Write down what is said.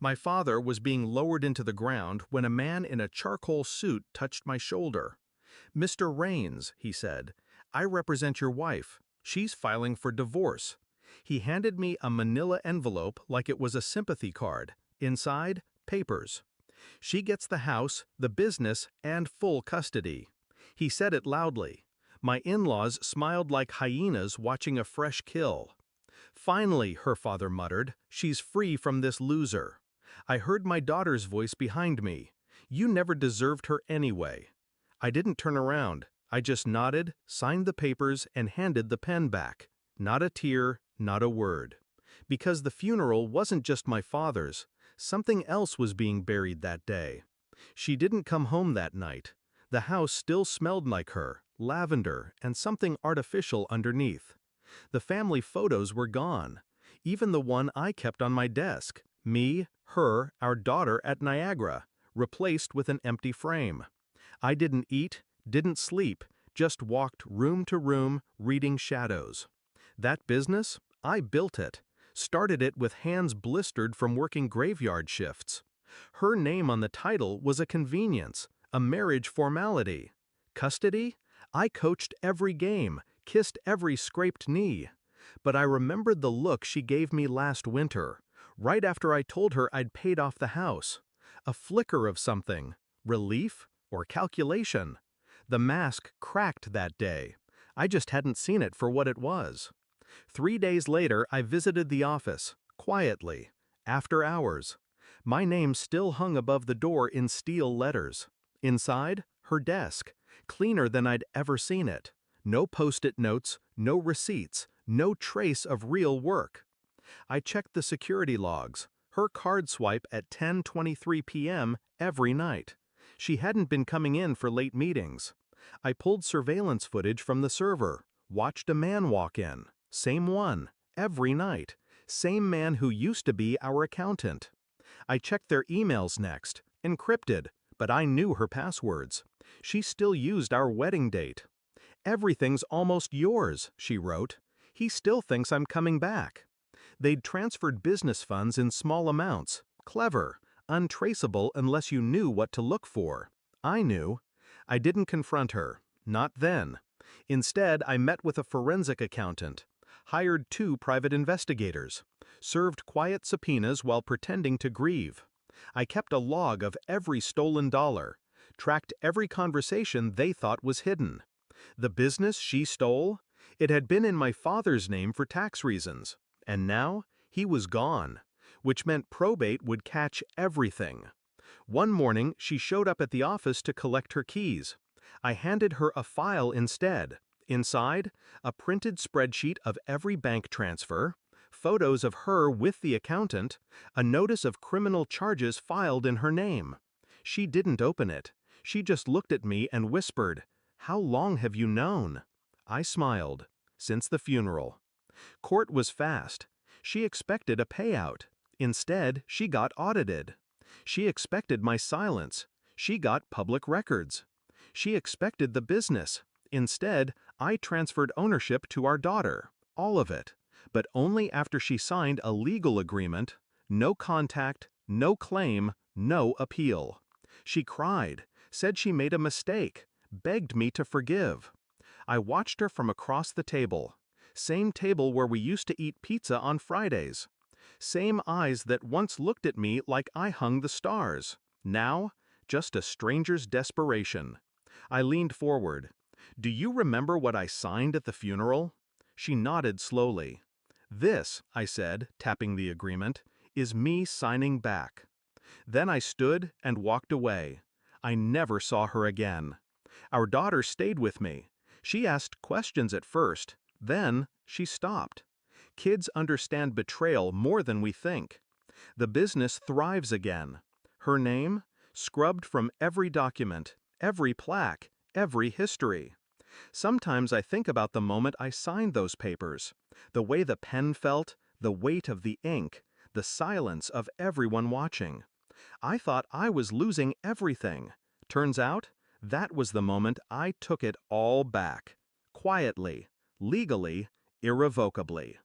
My father was being lowered into the ground when a man in a charcoal suit touched my shoulder. "Mr. Rains," he said, "I represent your wife. She's filing for divorce." He handed me a manila envelope like it was a sympathy card. Inside, papers. "She gets the house, the business, and full custody." He said it loudly. My in-laws smiled like hyenas watching a fresh kill. "Finally," her father muttered, "she's free from this loser." I heard my daughter's voice behind me. "You never deserved her anyway." I didn't turn around. I just nodded, signed the papers, and handed the pen back. Not a tear, not a word. Because the funeral wasn't just my father's. Something else was being buried that day. She didn't come home that night. The house still smelled like her, lavender, and something artificial underneath. The family photos were gone. Even the one I kept on my desk. Me, her, our daughter at Niagara, replaced with an empty frame. I didn't eat, didn't sleep, just walked room to room, reading shadows. That business? I built it. Started it with hands blistered from working graveyard shifts. Her name on the title was a convenience, a marriage formality. Custody? I coached every game, kissed every scraped knee. But I remembered the look she gave me last winter, right after I told her I'd paid off the house. A flicker of something. Relief? Or calculation? The mask cracked that day. I just hadn't seen it for what it was. 3 days later, I visited the office, quietly, after hours. My name still hung above the door in steel letters. Inside, her desk, cleaner than I'd ever seen it. No post-it notes, no receipts, no trace of real work. I checked the security logs, her card swipe at 10:23 p.m. every night. She hadn't been coming in for late meetings. I pulled surveillance footage from the server, watched a man walk in. Same one, every night. Same man who used to be our accountant. I checked their emails next, encrypted, but I knew her passwords. She still used our wedding date. "Everything's almost yours," she wrote. "He still thinks I'm coming back." They'd transferred business funds in small amounts. Clever, untraceable unless you knew what to look for. I knew. I didn't confront her. Not then. Instead, I met with a forensic accountant, hired 2 private investigators, served quiet subpoenas while pretending to grieve. I kept a log of every stolen dollar, tracked every conversation they thought was hidden. The business she stole? It had been in my father's name for tax reasons. And now, he was gone, which meant probate would catch everything. One morning, she showed up at the office to collect her keys. I handed her a file instead. Inside, a printed spreadsheet of every bank transfer, photos of her with the accountant, a notice of criminal charges filed in her name. She didn't open it. She just looked at me and whispered, "How long have you known?" I smiled. "Since the funeral." Court was fast. She expected a payout. Instead, she got audited. She expected my silence. She got public records. She expected the business. Instead, I transferred ownership to our daughter, all of it, but only after she signed a legal agreement. No contact, no claim, no appeal. She cried, said she made a mistake, begged me to forgive. I watched her from across the table. Same table where we used to eat pizza on Fridays. Same eyes that once looked at me like I hung the stars. Now, just a stranger's desperation. I leaned forward. "Do you remember what I signed at the funeral?" She nodded slowly. "This," I said, tapping the agreement, "is me signing back." Then I stood and walked away. I never saw her again. Our daughter stayed with me. She asked questions at first, then she stopped. Kids understand betrayal more than we think. The business thrives again. Her name? Scrubbed from every document, every plaque, every history. Sometimes I think about the moment I signed those papers, the way the pen felt, the weight of the ink, the silence of everyone watching. I thought I was losing everything. Turns out, that was the moment I took it all back. Quietly, legally, irrevocably.